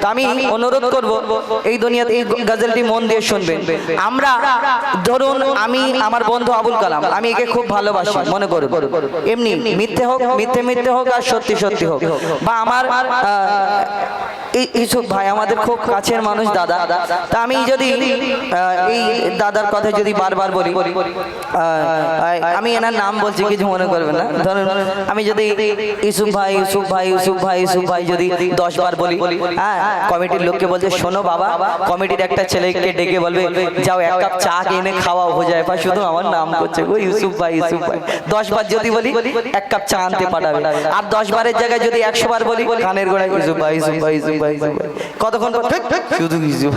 তা আমি অনুরোধ করব এই দুনিয়াতে এই গজলটি মন দিয়ে শুনবেন। আমরা ধরুন আমি আমার বন্ধু আবুল কালাম, আমি একে খুব ভালোবাসি মনে করব, এমনি মিথ্যে হোক মিথ্যে হোক আর সত্যি সত্যি হোক, বা আমার ইসুফ ভাই আমাদের খুব কাছের মানুষ দাদা, তা আমি যদি এই দাদার কথা যদি বারবার বলি, আমি এনার নাম বলছি কিছু মনে করবেন না, ধরুন আমি যদি ইসুফ ভাই ইসুফ ভাই ইসুফ ভাই ইসুফ ভাই যদি 10 বার বলি, হ্যাঁ কমিটির লোককে বলছে শোনো বাবা, কমিটির একটা ছেলেকে ডেকে বলবে যাও 1 কাপ চা এনে খাওয়াও হয়ে যায়, বা শুধু আমার নাম করছে গো ইসুফ ভাই 10 বার যদি বলি 1 কাপ চা আনতে পাঠাবে, আর 10 বারের জায়গায় যদি 100 বার বলি কানের গোড়ায় ইসুফ ভাই ইসুফ ভাই ইসুফ ভাই কতক্ষণ শুধু ইসুফ,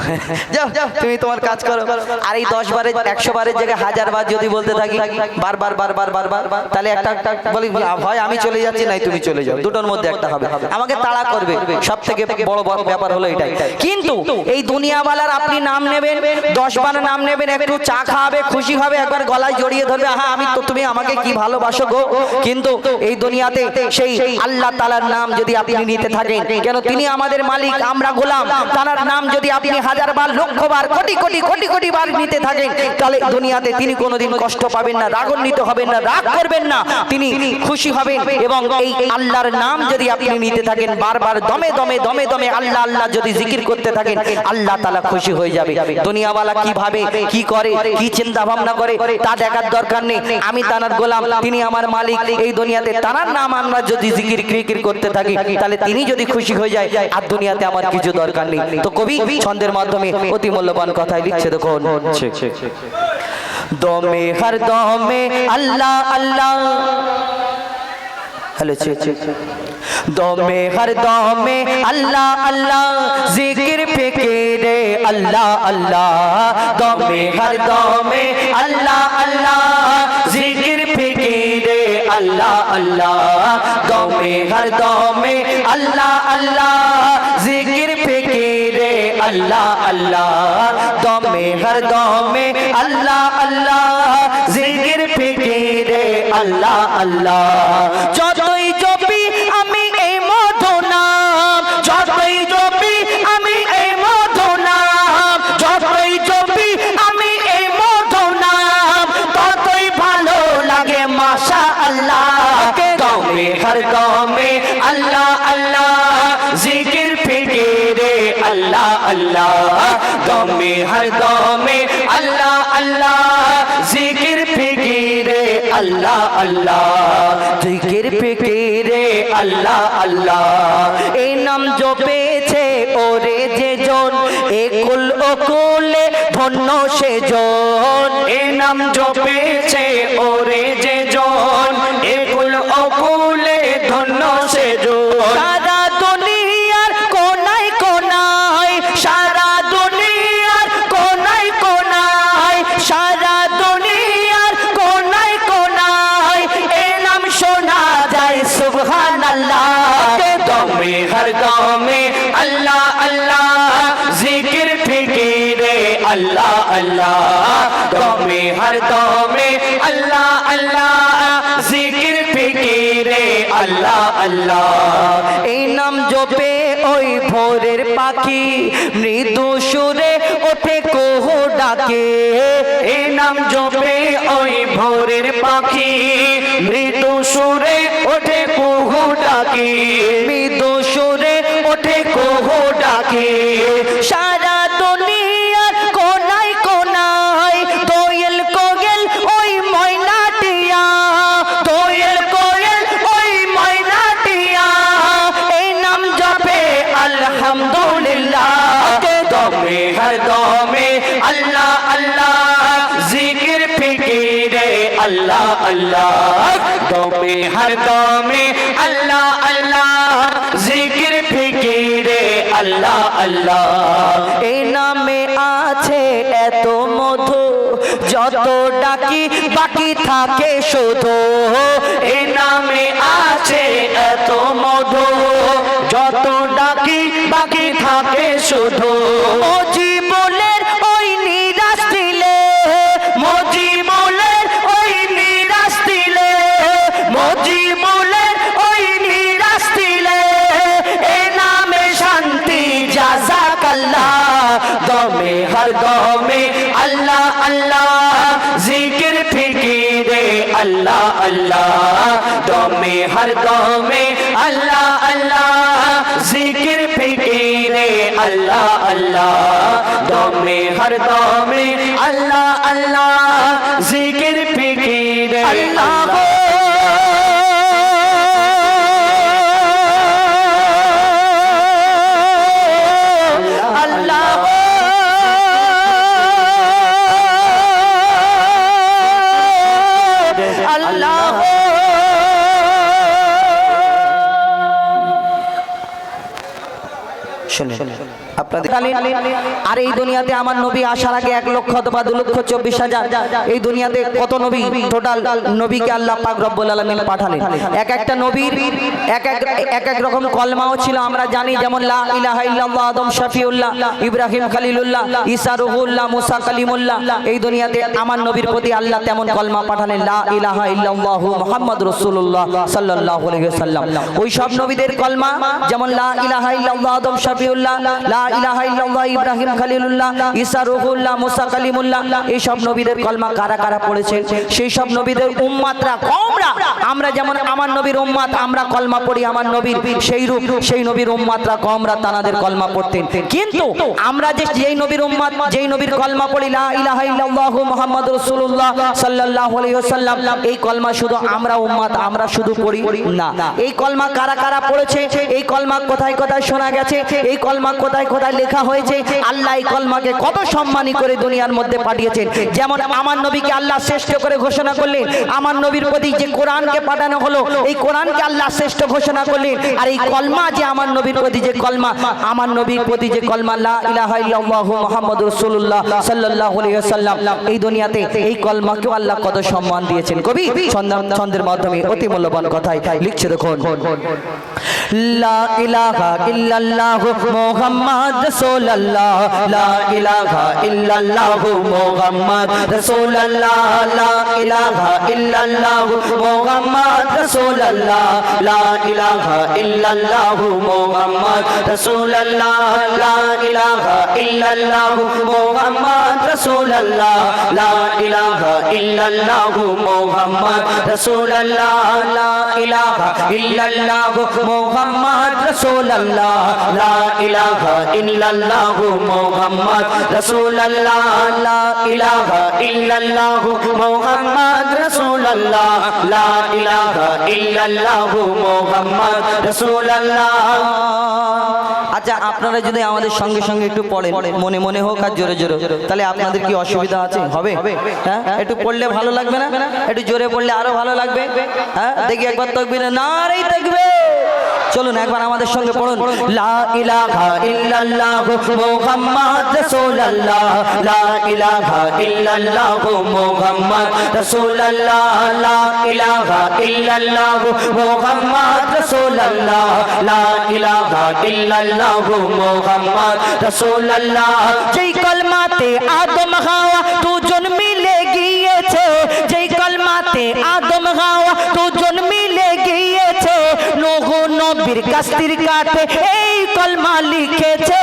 যাও তুমি তোমার কাজ করো। আর এই 10 বারের 100 বারের জায়গায় 1000 বার যদি বলতে থাকি বারবার তাহলে একটা বলি হয় আমি চলে যাচ্ছি নাই তুমি চলে যাও, দুটোর মধ্যে একটা হবে, আমাকে তাড়া করবে। সব থেকে বড় ব্যাপার হলো এটাই। কিন্তু এই দুনিয়াওয়ালার আপনি নাম নেবেন, 10 বার নাম নেবেন, একটু চা খাওয়াবে, খুশি হবে, একবার গলায় জড়িয়ে ধরবে, হ্যাঁ আমি তো তুমি আমাকে কি ভালোবাসো গো। কিন্তু এই দুনিয়াতে সেই আল্লাহ তাআলার নাম যদি আপনি নিতে থাকেন, কেন তিনি আমাদের মালিক, আমরা গোলাম, তার নাম যদি আপনি 1000 বার লক্ষ বার কোটি বার নিতে থাকেন, তাহলে দুনিয়াতে তিনি কোনোদিন কষ্ট পাবেন না, রাগান্বিত হবেন না, রাগ করবেন না, তিনি খুশি হবেন। এবং এই আল্লাহর নাম যদি আপনি নিতে থাকেন, বারবার দমে আল্লাহ আল্লাহ যদি জিকির করতে থাকেন, আল্লাহ তাআলা খুশি হয়ে যাবে। দুনিয়াওয়ালা কি ভাবে, কি করে, কি চিন্তা ভাবনা করে তা দেখার দরকার নেই, আমি তার গোলাম, তিনি আমার মালিক। এই দুনিয়াতে তার নাম আমরা যদি জিকির করতে থাকি, তাহলে তিনি যদি খুশি হয়ে যায়, আর দুনিয়াতে আমার কিছু দরকার নেই। তো কবি ছন্দের মাধ্যমে অতি মূল্যবান কথাই লিখছে, দেখুন দমে হর দমে আল্লাহ আল্লাহ, হ্যালো দমে হর দমে আল্লাহ আল্লাহ, জিকির ফিকিরে আল্লাহ আল্লাহ, দমে হর দমে আল্লাহ আল্লাহ, জিকির ফিকিরে আল্লাহ আল্লাহ, দমে হর দমে আল্লাহ আল্লাহ, জিকির ফিকিরে আল্লাহ আল্লাহ, দমে হর দমে আল্লাহ আল্লাহ, জিকির ফিকিরে আল্লাহ আল্লাহ। যতই জপি আমি এই মধু নাম, যতই জপি আমি এই মধু নাম, যতই জপি আমি এই মধু নাম, ততই ভালো লাগে মাশাআল্লাহ। দমে হর দমে আল্লাহ আল্লাহ, জিকির ফিকিরে আল্লাহ আল্লাহ, দমে হর দমে আল্লাহ আল্লাহ, জিকির ফিকিরে আল্লাহ আল্লাহ, জিকির ফিকিরে আল্লাহ আল্লাহ। এই নাম জপেছে ওরে যে জন, একুল অকুলে ধন্য সে জন, এই নাম জপেছে ওরে যে জন, একুল অকুলে ধন্য সে জন। সারা দুনিয়ার কোনায় কোনায়, সারা দুনিয়ার কোনায় কোনায়, সারা দুনিয়ার কোনায় কোনায় এই নাম শোনা যায় সুবহানাল্লাহ। দমে হর দমে আল্লাহ আল্লাহ, জিকির ফিকিরে আল্লাহ আল্লাহ, দমে হর দমে আল্লাহ আল্লাহ, জিকির ফিকিরে আল্লাহ আল্লাহ। এই নাম জপে ওই ভোরের পাখি মৃদু সুরে ওঠে কুহু ডাকে, এই নাম জপে ওই ভোরের পাখি মৃদু সুরে ওঠে কুহু ডাকে, মৃদু সুরে ওঠে কুহু ডাকে। সারা দুনিয়ার কোনায় কোনায় দোয়েল কোয়েল ওই ময়নাটিয়া, দোয়েল কোয়েল ওই ময়নাটিয়া এই নাম জপে আলহামদুলিল্লাহ। দমে হর দমে আল্লাহ আল্লাহ, জিকির ফিকিরে আল্লাহ আল্লাহ, দমে হর দমে আল্লাহ আল্লাহ, জিকির ফিকিরে আল্লাহ আল্লাহ। এই নামে আছে এত মধু, যত ডাকি বাকি থাকে শুধু, এই নামে আছে এত মধু, যত ডাকি বাকি থাকে শুধু। মজিবুলের ওই নিরাশ দিলে, মজিবুলের ওই নিরাশ দিলে, মজিবুলের ওই নিরাশ দিলে, এ নামে শান্তি हर दम में अल्लाह अल्लाह जिक्र फिकीरे अल्लाह अल्लाह दम में हर दम में अल्लाह अल्लाह जिक्र फिकीरे अल्लाह अल्लाह दम में हर दम में अल्लाह अल्लाह जिक्र फिकीरे अल्लाह আর এই দুনিয়াতে আমার নবী আসার আগে 1 লক্ষ অথবা 2,24,000 এই দুনিয়াতে কত নবী টোটাল নবীকে আল্লাহ পাক রব্বুল আলামিন পাঠালেন। এক একটা নবীর এক এক রকম কলমাও ছিল আমরা জানি, যেমন লা ইলাহা ইল্লাল্লাহ আদম শফিউল্লাহ ইব্রাহিম খলিলুল্লাহ ঈসা রুহুল্লাহ মুসা কালিমুল্লাহ। এই দুনিয়াতে আমার নবীর প্রতি আল্লাহ তেমন কলমা পাঠালেন লা ইলাহা ইল্লাল্লাহ মুহাম্মাদুর রাসূলুল্লাহ সাল্লাল্লাহু আলাইহি ওয়াসাল্লাম। ওই সব নবীদের কলমা যেমন লা ইলাহা ইল্লাল্লাহ আদম শফিউল্লাহ লা ইলাহা ইল্লাল্লাহ ইব্রাহিম খলিলুল্লাহ ঈসা রুহুল্লাহ মুসা কালিমুল্লাহ, এই সব নবীদের কলমা কারা কারা পড়েছেন? সেই সব নবীদের উম্মতরা কওমরা, আমরা যেমন আমার নবীর উম্মত আমরা কলমা পড়ি আমার নবীর সেই রূপ সেই নবীর উম্মতরা কওমরা তানাদের কলমা পড়তেন। কিন্তু আমরা যে যেই নবীর উম্মত যেই নবীর কলমা পড়ি লা ইলাহা ইল্লাল্লাহ মুহাম্মাদুর রাসূলুল্লাহ সাল্লাল্লাহু আলাইহি ওয়াসাল্লাম, এই কলমা শুধু আমরা উম্মত আমরা শুধু পড়ি না। এই কলমা কারা কারা পড়েছে, এই কলমা কোথায় কোথায় শোনা গেছে, এই কলমা কোথায় কোথায় লেখা হয়েছে, আল্লাহ এই কলমাকে কত সম্মানী করে দুনিয়ার মধ্যে পাঠিয়েছেন। যেমন আমার নবীকে আল্লাহ শ্রেষ্ঠ করে ঘোষণা করলেন, আমার নবীর প্রতি যে কোরআনকে পাঠানো হলো এই কোরআনকে আল্লাহ শ্রেষ্ঠ ঘোষণা করলেন। আর এই কলমা যে আমার নবীর প্রতি যে কলমা, আমার নবীর প্রতি যে কলমা লা ইলাহা ইল্লাল্লাহ মুহাম্মাদুর রাসূলুল্লাহ সাল্লাল্লাহু আলাইহি ওয়াসাল্লাম, এই দুনিয়াতে এই কলমাকেও আল্লাহ কত সম্মান দিয়েছেন। কবি ছন্দের মাধ্যমে অতি মূল্যবান কথাই লিখছে, দেখুন লা ইলাহা ইল্লাল্লাহ মুহাম্মাদ রাসূলুল্লাহ লা ইলাহা ইল্লাল্লাহ মুহাম্মাদ রাসূলুল্লাহ লা ইলাহা ইল্লাল্লাহ মুহাম্মাদ রাসূলুল্লাহ লা ইলাহা ইল্লাল্লাহ মুহাম্মাদ রাসূলুল্লাহ লা ইলাহা ইল্লাল্লাহ মুহাম্মাদ রাসূলুল্লাহ লা ইলাহা ইল্লাল্লাহ মুহাম্মাদ রাসূলুল্লাহ লা ইলাহা ইল্লাল্লাহ মুহাম্মাদ রাসূলুল্লাহ লা ইলাহা ইল্লাল্লাহ মুহাম্মাদ রাসূলুল্লাহ লা ইলাহা ইল্লাল্লাহ মুহাম্মাদ রাসূলুল্লাহ লা ইলাহা ইল্লাল্লাহ মুহাম্মাদ রাসূলুল্লাহ। আচ্ছা, আপনারা যদি আমাদের সঙ্গে সঙ্গে একটু পড়েন, মনে মনে হোক আর জোরে জোরে, তাহলে আপনাদের কি অসুবিধা আছে? হবে? হ্যাঁ, একটু পড়লে ভালো লাগবে না? একটু জোরে পড়লে আরো ভালো লাগবে। হ্যাঁ, দেখি একবার তাকবীর, নারে তাকবীর। চলুন একবার আমাদের সঙ্গে পড়ুন লা ইলাহা ইল্লাল্লাহ মুহাম্মাদ রাসূলুল্লাহ লা ইলাহা ইল্লাল্লাহ মুহাম্মাদ রাসূলুল্লাহ লা ইলাহা ইল্লাল্লাহ মুহাম্মাদ রাসূলুল্লাহ লা ইলাহা ইল্লাল্লাহ মুহাম্মাদ রাসূলুল্লাহ। যেই কলমাতে আদম হাওয়া দুজন মিলে গিয়েছে, যেই কলমাতে আদম হাওয়া দুজন মিলে গিয়েছে, নূহ নবীর কাস্তির কাটে এই কলমা লিখেছে,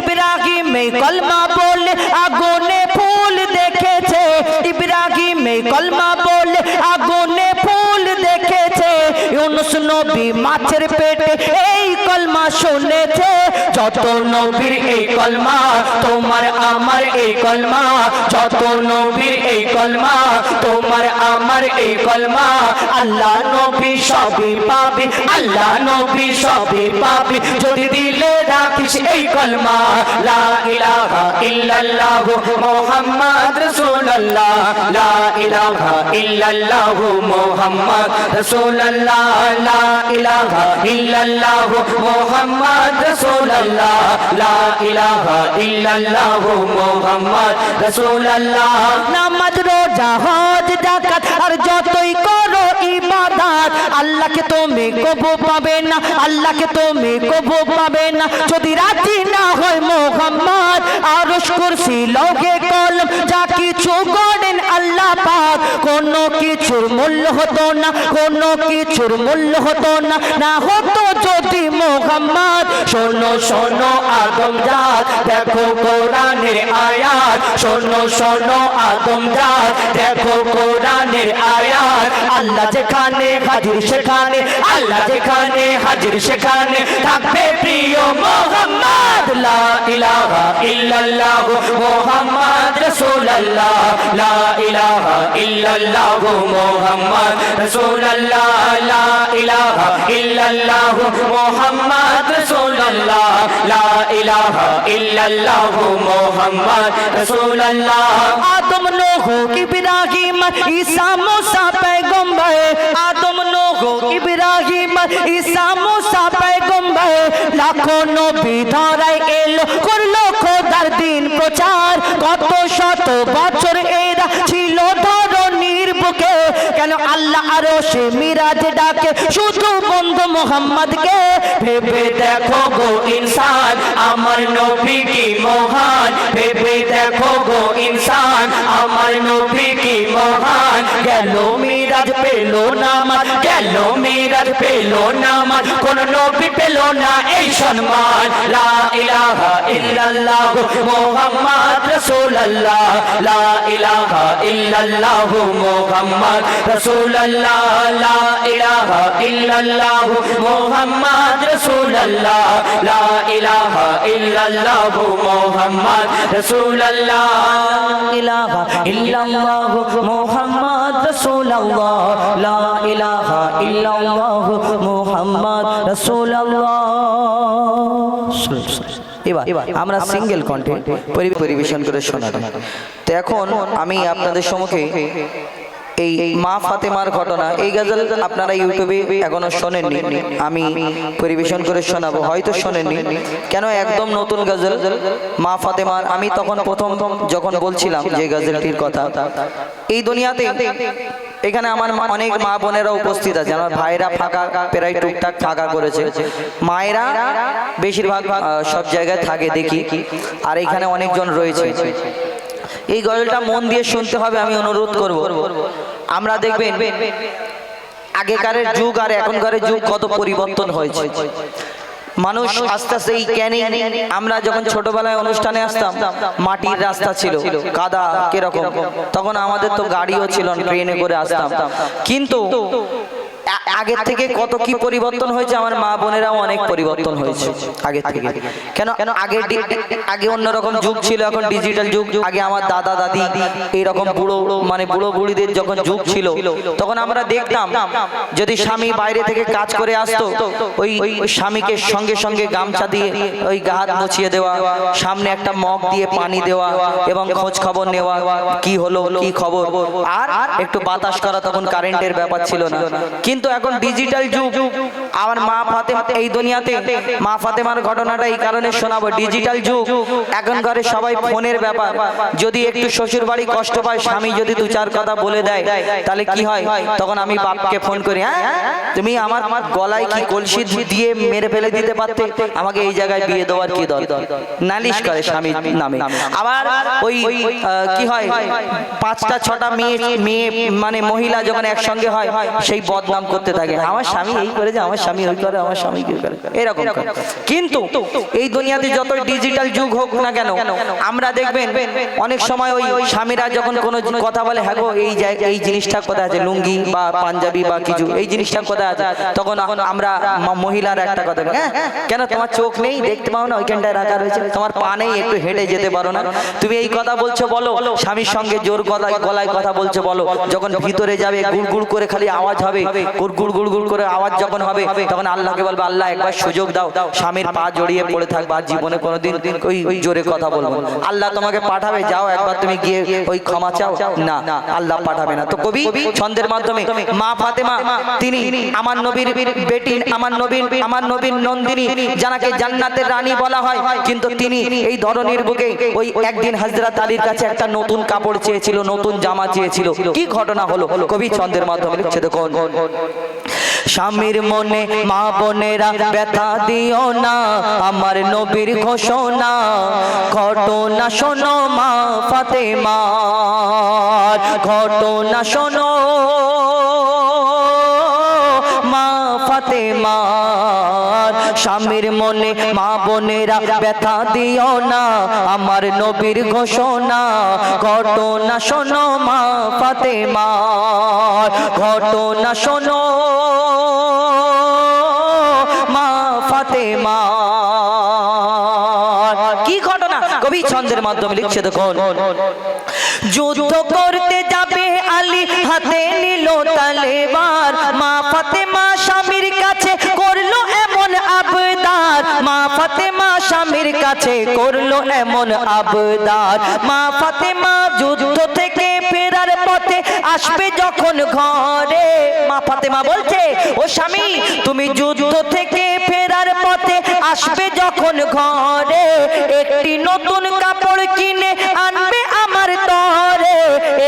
ইব্রাহিম এই কলমা বলে আগুনে ফুল দেখেছে, ইব্রাহিম এই কলমা বলে আগুনে ফুল দেখেছে, ইউনুস নবী মাছের পেটে এই কলমা শুনেছে। যত নবীর এই কলমা তোমার আমার এই কলমা, যত নবীর এই কলমা তোমার আমার এই কলমা, আল্লাহ নবী সবই পাবে, আল্লাহ নবী সবই পাবে যদি দিলে রাখিস এই কলমা লা ইলাহা ইল্লাল্লাহ মুহাম্মাদ রাসূলুল্লাহ লা ইলাহা ইল্লাল্লাহ মুহাম্মাদ রাসূলুল্লাহ লা ইলাহা ইল্লাল্লাহ মুহাম্মাদ রাসূলুল্লাহ লা ইলাহা ইল্লাল্লাহ মুহাম্মাদ রাসূলুল্লাহ। নামাজ রোজা হজ যাকাত আর যতই করো ইবাদত, আল্লাহকে তুমি কবু পাবে না, আল্লাহকে তুমি কবু পাবে না যদি রাজি না হয় মুহাম্মদ। আরশ কুরসি লৌহে কলম যা কিছু গড়েন আল্লাহ পাক, কোনো কিছুর মূল্য হতো না, কোনো কিছুর মূল্য হতো না, না হতো যদি মোহাম্মদ। শোনো শোনো আদমজাত, দেখো কোরআনের আয়াত, শোনো শোনো আদমজাত, দেখো কোরআনের আয়াত। আল্লাহ যেখানে হাজির সেখানে, আল্লাহ যেখানে হাজির সেখানে থাকবে প্রিয় মোহাম্মদ। লা ইলাহা ইল্লাল্লাহ মুহাম্মদ রাসূলুল্লাহ, লা ইলাহা ইল্লাল্লাহ মুহাম্মদ রাসূলুল্লাহ, লা ইলাহা ইল্লাল্লাহ মুহাম্মদ রাসূলুল্লাহ, লা ইলাহা ইল্লাল্লাহ মুহাম্মদ রাসূলুল্লাহ। আদম নূহ ইব্রাহিম ঈসা মুসা পয়গম্বর, আদম নূহ ইব্রাহিম ঈসা মুসা পয়গম্বর, লাখো নবী ধরায় এলো করলো খোদার দিন প্রচার। কত শত বছর এরা ছিল ধরনীর বুকে, কেন আল্লাহ আরশে মিরাজ ডাকে শুধু বন্ধু মোহাম্মদকে। ভেবে দেখো গো ইনসান আমার নবী কি মহান, ভেবে দেখো গো ইনসান আমার নবী কি মহান। গেল মিরাজ পেল না মান, গেল মিরাজ পেল না মান, কোন নবী পেল না এই সম্মান। লা ইলাহা ইল্লাল্লাহ মুহাম্মদ রাসূলুল্লাহ, লা ইলাহা ইল্লাল্লাহ মুহাম্মদ রাসূলুল্লাহ, লা ইলাহা ইল্লাল্লাহ মুহাম্মদ রাসূলুল্লাহ, লা ইলাহা ইল্লাল্লাহ মুহাম্মদ রাসূলুল্লাহ, ইলাহা ইল্লাল্লাহ মুহাম্মদ রাসূলুল্লাহ, লা ইলাহা ইল্লাল্লাহ মুহাম্মদ রাসূলুল্লাহ। এবার আমরা সিঙ্গেল কণ্ঠে পরিবেশন করে শোনাবো। তো এখন আমি আপনাদের সম্মুখে এই মা ফাতেমার ঘটনা, এই গজল আপনারা ইউটিউবে এখনো শোনেননি, আমি পরিবেশন করে শোনাবো, হয়তো শোনেননি। কেন একদম নতুন গজল মা ফাতেমার। আমি তখন প্রথম যখন বলছিলাম যে গজলটির কথা, এই দুনিয়াতে এখানে আমার অনেক মা বোনেরা উপস্থিত আছে, আমার ভাইরা ফাঁকা প্রায় টুকটাক ফাঁকা করেছে, মায়েরা বেশিরভাগ সব জায়গায় থাকে দেখি, আর এখানে অনেকজন রয়েছে। এই গজলটা মন দিয়ে শুনতে হবে, আমি অনুরোধ করব। আমরা দেখবেন আগেকারের যুগ আর এখনকার যুগ কত পরিবর্তন হয়েছে। মানুষ আস্তে আস্তে এই ক্যানিং, আমরা যখন ছোটবেলায় অনুষ্ঠানে আসতাম মাটির রাস্তা ছিল, কাদা কিরকম, তখন আমাদের তো গাড়িও ছিল, ট্রেনে করে আসতাম। কিন্তু আগের থেকে কত কি পরিবর্তন হয়েছে, আমার মা বোনেরাও অনেক পরিবর্তন হয়েছে আগে থেকে। কেন আগে অন্যরকম যুগ ছিল, এখন ডিজিটাল যুগ। আগে আমার দাদা দাদি এইরকম বুড়ো মানে বুড়ো বুড়িদের যখন যুগ ছিল, তখন আমরা দেখতাম যদি স্বামী বাইরে থেকে কাজ করে আসতো, ওই স্বামীকে সঙ্গে সঙ্গে গামছা দিয়ে ওই গা হাত মুছিয়ে দেওয়া, সামনে একটা মগ দিয়ে পানি দেওয়া এবং খোঁজ খবর নেওয়া, কি হলো কি খবর, আর একটু বাতাস করা। তখন কারেন্টের ব্যাপার ছিল না। কিন্তু এখন ডিজিটাল যুগ। আমার মা ফাতেমা এই দুনিয়াতে, মা ফাতেমার ঘটনাটা এই কারণে শোনাবো, ডিজিটাল যুগ। এখন ঘরে সবাই ফোনের ব্যাপার। যদি একটু শ্বশুর বাড়ি কষ্ট পায়, স্বামী যদি দু চার কথা বলে দেয়, তাহলে কি হয়, তখন আমি বাপকে ফোন করি, হ্যাঁ তুমি আমার গলায় কি কলসি দিয়ে মেরে ফেলে দিতে পারতে, আমাকে এই জায়গায় বিয়ে দেওয়ার কি দরকার, নালিশ করে স্বামীর নামে। আবার ওই কি হয়, 5টা 6টা মেয়ে মানে মহিলা যখন একসঙ্গে হয়, সেই বদনাম করতে থাকে, আমার স্বামী এই করে, যে আমার স্বামী ওই করে, আমার স্বামী কি করে, এরকম। কিন্তু এই দুনিয়াতে যত ডিজিটাল যুগ হোক না কেন, আমরা দেখবেন অনেক সময় ওই স্বামীরা যখন কোনো কথা বলে, হ্যাঁ গো এই জিনিসটা কোথায় আছে, লুঙ্গি বা পাঞ্জাবি বা কিছু, এই জিনিসটা কোথায় আছে, তখন আমরা মহিলার একটা কথা, হ্যাঁ কেন তোমার চোখ নেই, দেখতে পাও না ওইখানটায় রাখা রয়েছে, তোমার পা নেই, একটু হেঁটে যেতে পারো না, তুমি এই কথা বলছো বলো, স্বামীর সঙ্গে জোর গলায় কথা বলছো বলো, যখন ভিতরে যাবে গুড় গুড় করে খালি আওয়াজ হবে, গুড় গুড় গুড় করে আওয়াজ যখন হবে, তখন আল্লাহকে বলবে, আল্লাহ একবার সুযোগ দাও, স্বামীর পা জড়িয়ে পড়ে থাকবে, আর জীবনে কোনোদিন ওই জোরে কথা বলবো। আল্লাহ তোমাকে পাঠাবে, যাও একবার তুমি গিয়ে ওই ক্ষমা চাও, না আল্লাহ পাঠাবে না। তো কবি ছন্দের মাধ্যমে মা ফাতেমা, তিনি আমার নবীর বেটি, আমার নবীর নন্দিনী, যাকে জান্নাতের রানী বলা হয়, কিন্তু তিনি এই ধরনের বুকে ওই একদিন হযরত আলীর কাছে একটা নতুন কাপড় চেয়েছিল, নতুন জামা চেয়েছিল। কি ঘটনা হলো কবি ছন্দের মাধ্যমে লিখছে, দেখুন। স্বামীর মনে মা বোনেরা ব্যথা দিও না, আমার নবীর ঘোষণা ঘটনা শোনো মা ফাতেমার, ঘটনা শোনো মা ফাতেমার। স্বামীর মনে মা বোনেরা ব্যথা দিও না, আমার নবীর ঘোষণা ঘটনা শোনো মা ফাতেমার, ঘটনা শোনো মা ফাতেমার। কি ঘটনা কবি ছন্দের মাধ্যমে লিখছে দেখুন। যুদ্ধ করতে যাবে আলী, হাতে নিল তলোয়ার, মা ফাতেমা স্বামীর কাছে করলো এমন আবদার, মা ফাতেমা স্বামীর কাছে করলো এমন আবদার। মা ফাতেমা যুদ্ধ থেকে ফেরার পথে আসবে যখন ঘরে, মা ফাতেমা বলছে ও স্বামী তুমি যুদ্ধ থেকে ফেরার পথে আসবে যখন ঘরে, একটি নতুন কাপড় কিনে আনবে আমার তরে,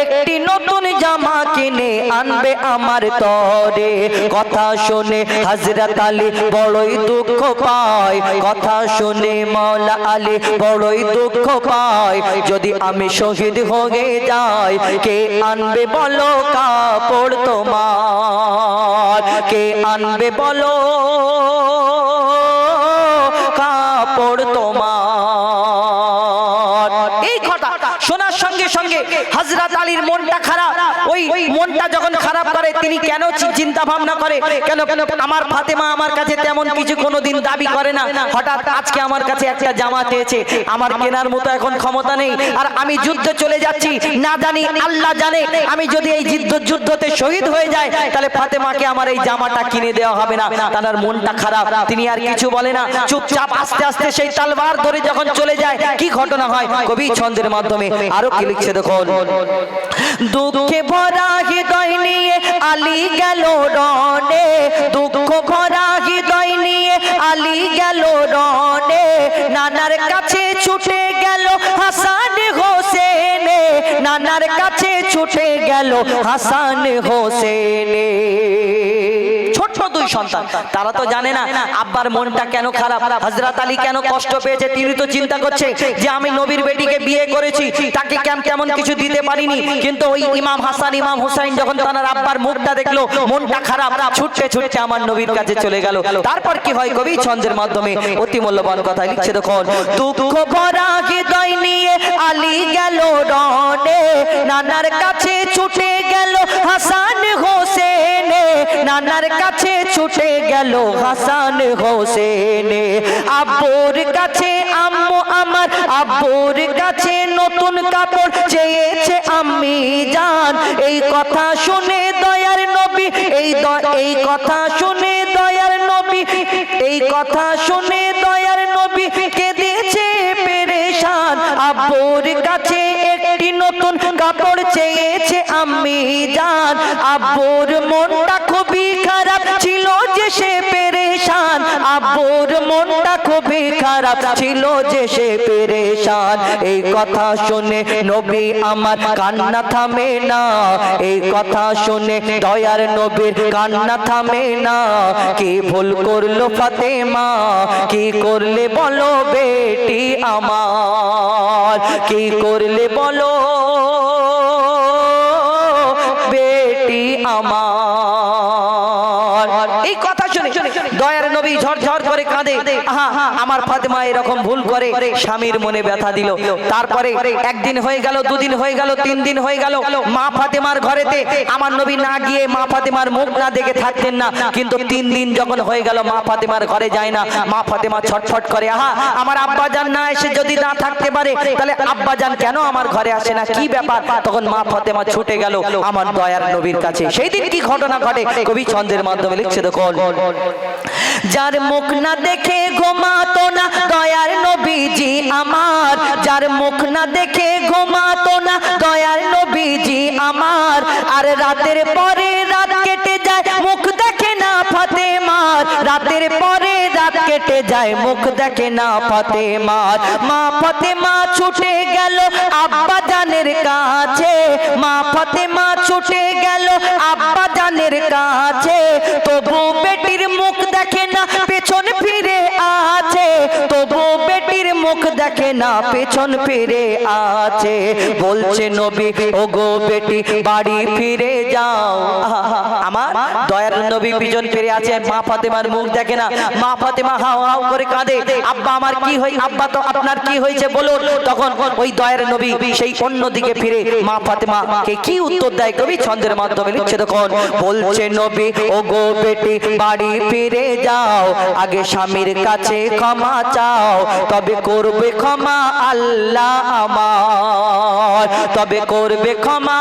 একটি নতুন জামা কিনে আনবে আমার তরে। কথা শুনে হযরত আলী বড়ই দুঃখ পায়, কথা শুনে মাওলা আলী বড়ই দুঃখ পায়, যদি আমি শহীদ হয়ে যাই কে আনবে বলো কাপড় তোমার, কে আনবে বলো কাপড় তোমার। এই কথা শোনার সঙ্গে সঙ্গে হযরত আলীর মনটা খারাপ। ওই মনটা যখন খারাপ করে তিনি কেন চিন্তা ভাবনা করে, কেন আমার ফাতেমা আমার কাছে তেমন কিছু কোনোদিন দাবি করে না, হঠাৎ আজকে আমার কাছে একটা জামা চেয়েছে, আমার কেনার মতো এখন ক্ষমতা নেই, আর আমি যুদ্ধে চলে যাচ্ছি, না জানি আল্লাহ জানে আমি যদি এই যুদ্ধতে শহীদ হয়ে যায় তাহলে ফাতেমাকে আমার এই জামাটা কিনে দেওয়া হবে না। তার মনটা খারাপ, তিনি আর কিছু বলে না, চুপচাপ আস্তে আস্তে সেই তলোয়ার ধরে যখন চলে যায় কি ঘটনা হয় কবি ছন্দের মাধ্যমে আরো কি লিখছে দেখুন। দুঃখে ভরা হৃদয় নিয়ে আলী গেল রণে, দুঃখ ভরা হৃদয় নিয়ে আলী গেল রণে, নানার কাছে ছুটে গেল হাসান হোসেনে, নানার কাছে ছুটে গেল হাসান হোসেনে। ছোট্ট দুই সন্তান, তারা তো জানে না আব্বার মনটা কেন খারাপ, হযরত আলী কেন কষ্ট পেয়েছে। তিনি তো চিন্তা করছে যে আমি নবীর বেটিকে বিয়ে করেছি, তাকে কেমন কিছু দিতে পারিনি, কিন্তু ওই ইমাম হাসান ইমাম হুসাইন যখন তার আব্বার মুখটা দেখলো মনটা খারাপ, ছুটতে ছুটতে আমার নবীর কাছে চলে গেল। তারপর কি হয় কবি ছন্দের মাধ্যমে অতি মূল্যবান কথা লিখছে দেখুন। দুঃখ ভরা হৃদয় নিয়ে আলী গেল রণে, নানার কাছে ছুটে গেল হাসান হোসেনে, নানার কাছে ছুটে গেল হাসান হোসেনে। আব্বুর কাছে আম্মু আমার, আব্বুর কাছে নতুন কাপড় চেয়েছে আম্মি জান, এই কথা শুনে দয়ার নবী, এই কথা শুনে দয়ার নবী, এই কথা শুনে দয়ার নবী কেঁদেছে পেরেশান। আব্বুর কাছে একটি নতুন কাপড় চেয়েছে আম্মি জান, আব্বুর মনটা খুবই খারাপ ছিল যে সে পেরেশান, আব্বুর মনটা খুবই খারাপ ছিল যে সে পেরেশান। এই কথা শুনে নবী আমার কান্না থামে না, এই কথা শুনে দয়ার নবীর কান্না থামে না। কি ভুল করলো ফাতেমা, কি করলে বলো বেটি আমার, কি করলে বলো বেটি আমার। এই কথা শুনে দয়ার নবী ঝরঝর করে কাঁদে, আহা আমার ফাতেমা এরকম ভুল করে, স্বামীর মনে ব্যথা দিল। তারপরে একদিন হয়ে গেল, দুদিন হয়ে গেল, 3 দিন হয়ে গেল, মা ফাতেমার ঘরেতে আমার নবী না গিয়ে মা ফাতেমার মুখ না দেখে থাকতেন না, কিন্তু 3 দিন যখন হয়ে গেল মা ফাতেমার ঘরে যায় না, মা ফাতেমা ছটফট করে, আহা আমার আব্বাজান না এসে যদি না থাকতে পারে তাহলে আব্বাজান কেন আমার ঘরে আসে না, কি ব্যাপার। তখন মা ফাতেমা ছুটে গেল আমার দয়ার নবীর কাছে। সেই দিন কি ঘটনা ঘটে কবি ছন্দের মাধ্যমে লিখছে দেখুন। যার মুখ না দেখে ঘুমাতো না দয়ার নবীজি আমার, যার মুখ না দেখে ঘুমাতো না দয়ার নবীজি আমার, আর রাতের পরে রাত কেটে যায় মুখ দেখে না ফাতেমার রাতের পরে রাত কেটে যায় মুখ দেখে না ফাতেমার মা ফাতেমা ছুটে গেল আব্বা জানের কাছে মা ফাতেমা ছুটে গেল আব্বা জানের কাছে তবু বেটির মুখ দেখে না পেছন ফিরে আছে তবু বেটির মুখ দেখে না পেছন ফিরে আছে বলছে নবী ওগো বেটি বাড়ি ফিরে যাও আমার দয়ার নবী পিছন ফিরে আছে মা ফাতেমার মুখ দেখে না মা ফাতেমা হাও হাও করে কাঁদে আব্বা আমার কি হই আব্বা তো আপনার কি হয়েছে বলুন তখন ওই দয়ার নবী সেই অন্য দিকে ফিরে মা ফাতেমা কে কি উত্তর দেয় কবি ছন্দের মাধ্যমে লিখছে তখন বলছে নবী ওগো বেটি বাড়ি ফিরে যাও আগে স্বামীর কাছে ক্ষমা চাও তবে করবে ক্ষমা আল্লাহ আমার তবে করবে ক্ষমা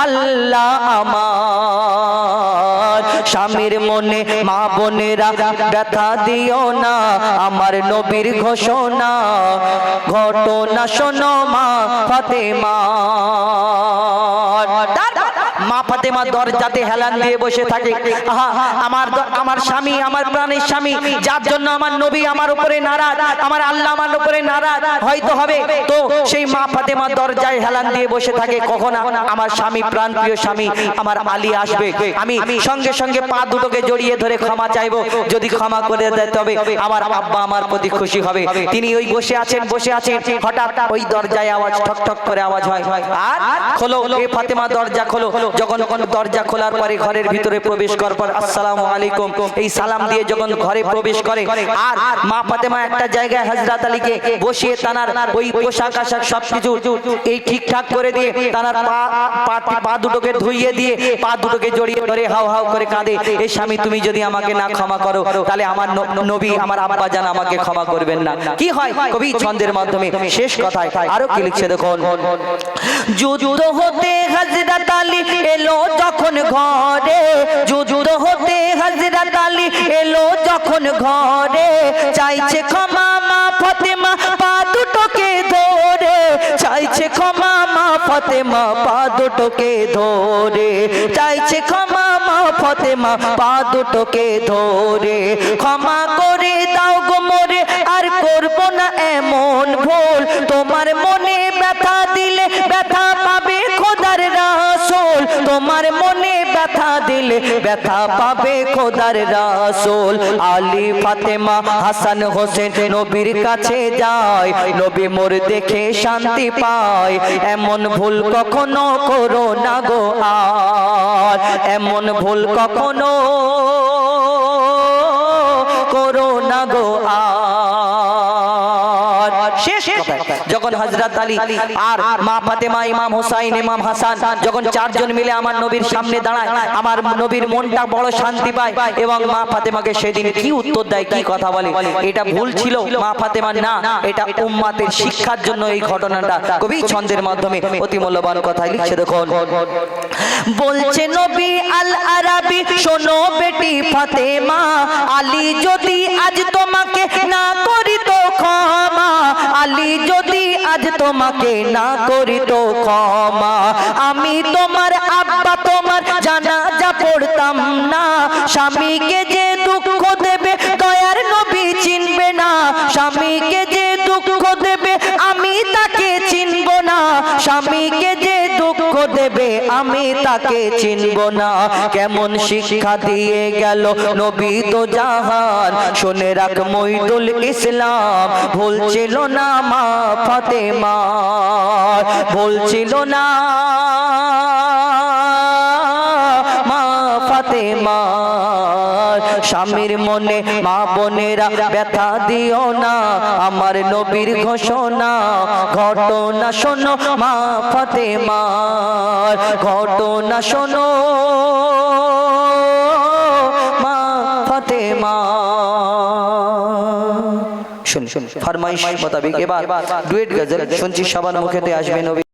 আল্লাহ আমার স্বামীর মনে মা বোনেরা ব্যথা দিও না আমার নবীর ঘোষণা ঘটনা শোনো মা ফাতেমা মা ফাতেমা দরজাতে হেলান দিয়ে বসে থাকে আমার স্বামী আমার প্রাণের স্বামী যার জন্য আমার নবী আমার উপরে নারাজ আমার আল্লাহ আমার উপরে নারাজ হয়তো হবে তো সেই মা ফাতেমা দরজায় হেলান দিয়ে বসে থাকে কখন আমার স্বামী প্রাণপ্রিয় স্বামী আমার আলী আসবে আমি সঙ্গে সঙ্গে পা দুটোকে জড়িয়ে ধরে ক্ষমা চাইবো যদি ক্ষমা করে দেয় তবে আমার আব্বা আমার প্রতি খুশি হবে তিনি ওই বসে আছেন হঠাৎ ওই দরজায় আওয়াজ ঠক ঠক করে আওয়াজ হয় আর খোলো এ ফাতেমা দরজা খোলো যখন দরজা খোলার পরে ঘরের ভিতরে প্রবেশ করার পর আসসালামু আলাইকুম এই সালাম দিয়ে যখন ঘরে প্রবেশ করে আর মা ফাতেমা একটা জায়গায় হযরত আলীকে বসিয়ে তানার ওই পোশাক আশাক সবকিছু এই ঠিকঠাক করে দিয়ে তানার পা দুটোকে ধুইয়ে দিয়ে পা দুটোকে জড়িয়ে ধরে হাও হাও করে কাঁদে এই স্বামী তুমি যদি আমাকে না ক্ষমা করো তাহলে আমার নবী আমার আব্বা জান আমাকে ক্ষমা করবেন না কি হয় কবি ছন্দের মাধ্যমে শেষ কথায় আরো কি লিখছে দেখুন যুদ্ধ হতে হযরত আলী এলো যখন ঘরে যুদ্ধ হতে হযরত আলী এলো যখন ঘরে চাইছে ক্ষমা মা ফাতেমা পা দুটোকে ধরে চাইছে ক্ষমা মা ফাতেমা পা দুটোকে ধরে চাইছে ক্ষমা মা ফাতেমা পা দুটোকে ধরে ক্ষমা করে দাও গো মোরে আর করব না এমন ভুল তোমার মনে ব্যথা দিলে ব্যথা পাবে খোদার রাসূল তোমার মনে ব্যথা দিলে ব্যথা পাবে খোদার রাসূল আলী ফাতেমা হাসান হোসেন নবীর কাছে যায় নবী মোর দেখে শান্তি পায় এমন ভুল কখনো করো না গো আর এমন ভুল কখনো করো না গো আর শেষ যখন হযরত আলী আর মা ফাতেমা ইমাম হুসাইন ইমাম হাসান যখন চারজন মিলে আমার নবীর সামনে দাঁড়ায় আমার নবীর মনটা বড় শান্তি পায় এবং মা ফাতেমাকে সেদিন কি উত্তর দেয় কি কথা বলে এটা ভুল ছিল মা ফাতেমার না এটা উম্মতের শিক্ষার জন্য এই ঘটনাটা কবি ছন্দের মাধ্যমে অতি মূল্যবান কথা লিখছে দেখুন বলছে নবী আল আরাবী শোনো বেটি ফাতেমা আলী যদি আজ তোমাকে না করি তো ক্ষমা আলী যদি আজ তোমাকে না করি তো ক্ষমা আমি তোমার আব্বা তোমার জানাজা পড়তাম না স্বামীকে যে দুঃখ দেবে দয়ার নবী চিনবে না স্বামীকে যে দুঃখ দেবে আমি তাকে চিনব না স্বামীকে যে দুঃখ দেবে আমি তাকে চিনব না কেমন শিক্ষা দিয়ে গেল নবী তো জাহান শুনে রাখ মঈদুল ইসলাম ভুলছিল না মা ফাতেমা ভুলছিল না মা ফাতেমা স্বামীর মনে মা বোনেরা ব্যথা দিও না আমার নবীর ঘোষণা ঘটনা শোনো মা ফাতেমা ঘটনা শোনো মা ফাতেমা শুন ফরমাইশ মোতাবেক এবার ডুয়েট গজল শুনছি সবার মুখেতে আসবে নবী